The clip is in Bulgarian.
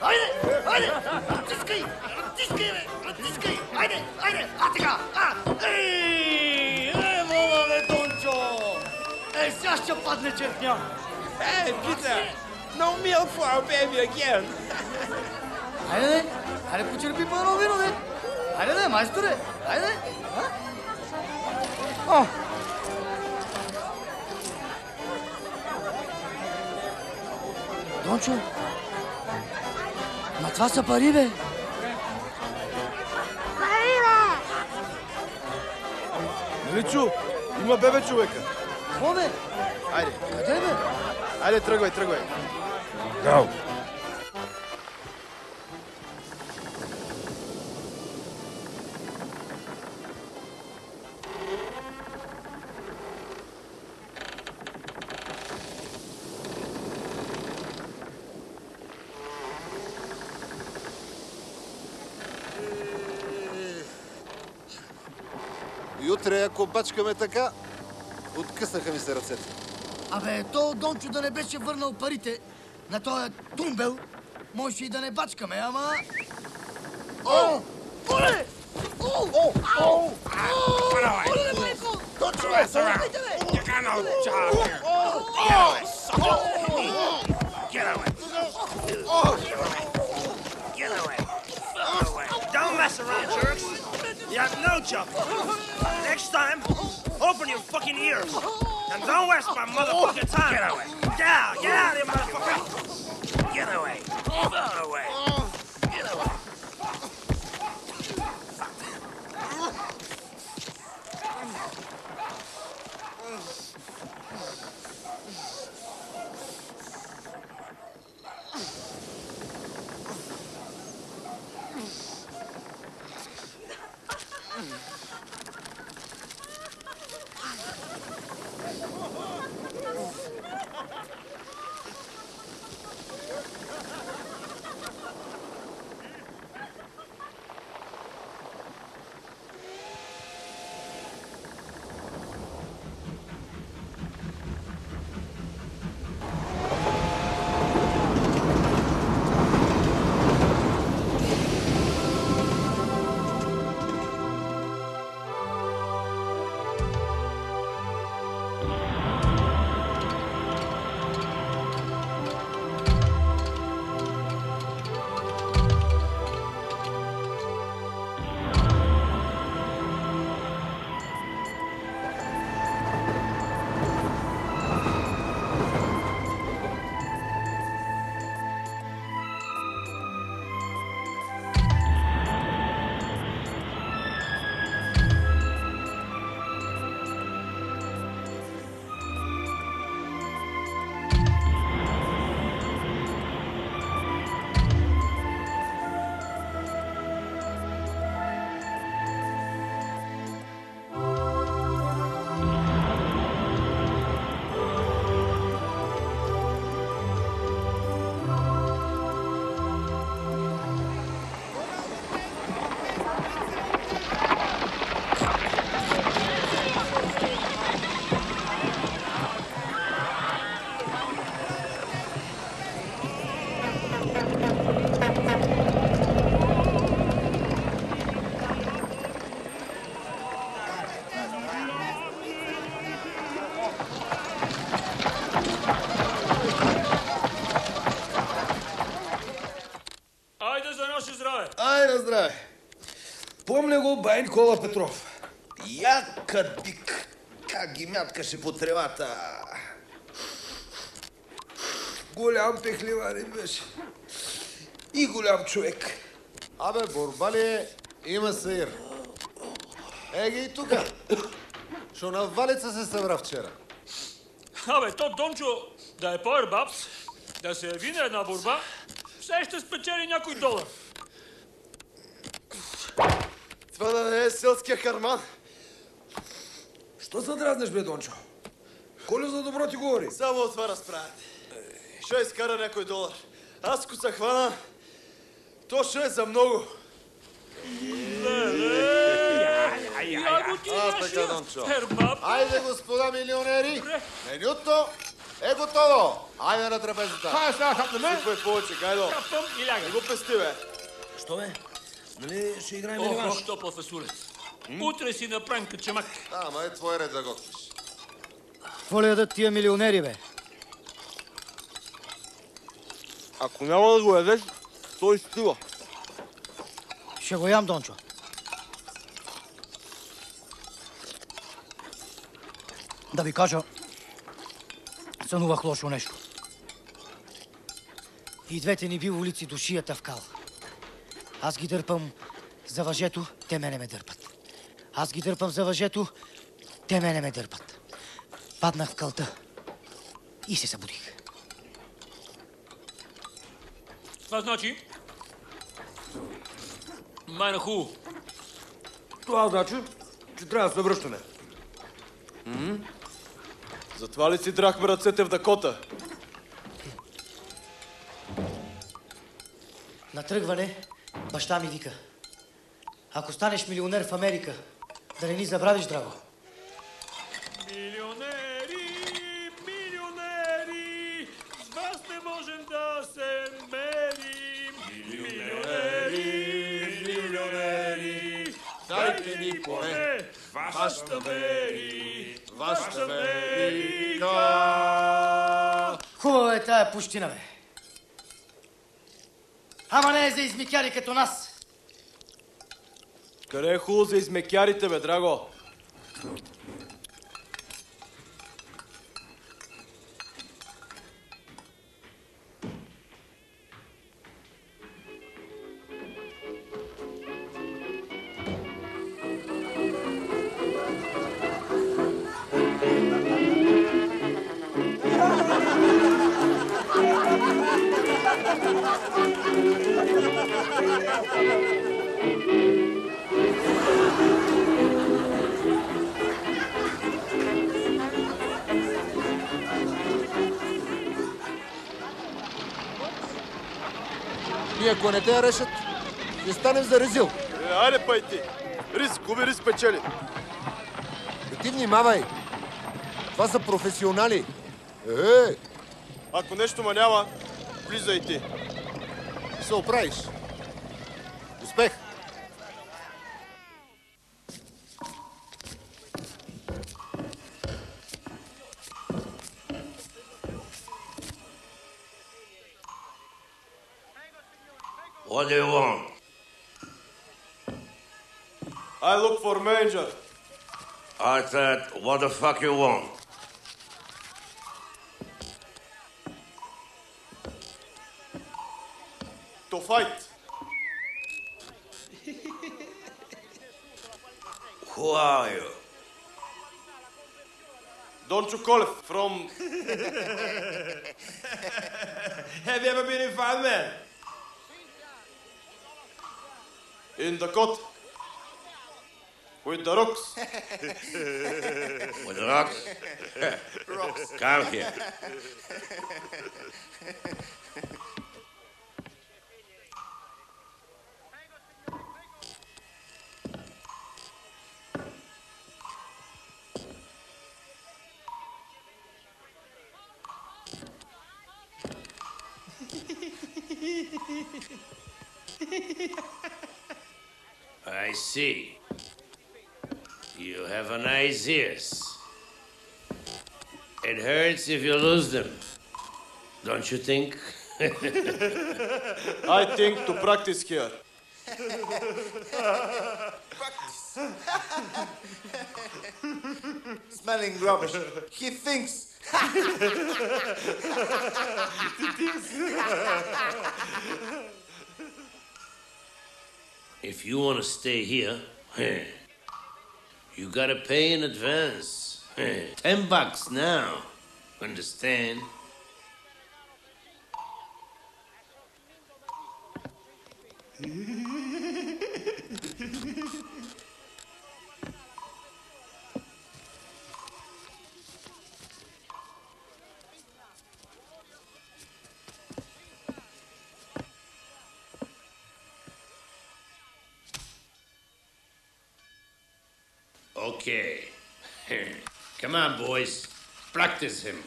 Айде! Натискай! Натискай, бе! Натискай! Айде! А, така! Мола, бе, Дончо! Сега ще падне чертня! Hey, Peter! No milk for our baby again! Айде, почерпи по-едно вино, бе! Айде, майсторе! Айде! Дончо! Ма това са пари, бе! Пари, бе! Нали чу? Има бебе човека. Какво, бе? Айде. Къде, бе? Айде, тръгвай. Go! Утре, ако бачкаме така, откъснаха ми се ръцете. Абе, то Дончо да не беше върнал парите на този тумбел, може и да не бачкаме, ама... Оле! Оле, майко! Дончо, бе! Съвърнайте, бе! You got no job here! Get away! Get away! Don't mess around, jerks! You have no job! Next time, open your fucking ears! And don't waste my motherfucking time! Get away! Get out! Get out of here, motherfucker! Get away! Get away! Get away! Айде, здраве! Помня го бай Никола Петров. Якът бик, как ги мяткаше по тревата. Голям пехливарин беше. И голям човек. Абе, борба ли е? Има саир. Еге и тука. Шо на валица се събра вчера. Абе, то Дончо да е Power Babs, да се яви на една борба, все ще спечели някой долар. Това да не е селския харман. Що се дразнеш, бе, Дончо? Колю за добро ти говори. Само от това разправят. Ще изкара някой долар. Аз ако се хвана, то ще е за много. Я го ти така, нашия Дончо. Фербаб. Айде, господа милионери! Менюто готово! Айде на трапезата! Хайде сега хапнеме. Сипай повече, гайдо! Капам и лягам. Го пести, бе! Що бе? Нали ще играем Ох, реванш? що професорец. Утре си направим качамак. Ама е твой ред да готвиш. Какво ли ядат тия милионери, бе? Ако няма да го ядеш, той стива. Ще го ям, Дончо. Да ви кажа, сънувах лошо нещо. И двете ни би улици до шията в кал. Аз ги дърпам за въжето, те мене ме дърпат. Аз ги дърпам за въжето, те мене ме дърпат. Паднах в калта и се събудих. Това значи... Майна хубаво. Това значи, че трябва да се връщаме. Затова ли си драхме ръцете в Дакота? На тръгване баща ми вика: ако станеш милионер в Америка, да не ни забравиш, драго. Милионери, милионери, с вас не можем да се мерим. Милионери, милионери, дайте ни поне вашата мери, вашата Америка. Хубава е тая пущина, бе. Ама не е за измикяри като нас. Къде е хубаво за измекярите, бе, драго? И ако не те решат, ще станем за резил. Айде пай ти. Риск, губи риск печели. И ти внимавай. Това са професионали. Ако нещо ма няма, влизай ти. Ще се оправиш. Успех! What do you want? I look for manager. I said, what the fuck you want? To fight. Who are you? Doncho Kolev from... Have you ever been in Fat Man? In Dakota. With the rocks. With rocks? Come here. I see. You have nice ears. It hurts if you lose them. Don't you think? I think to practice here. Smelling rubbish. He thinks. If you want to stay here, you gotta pay in advance. $10 now. Understand? Okay. Come on, boys. Practice him.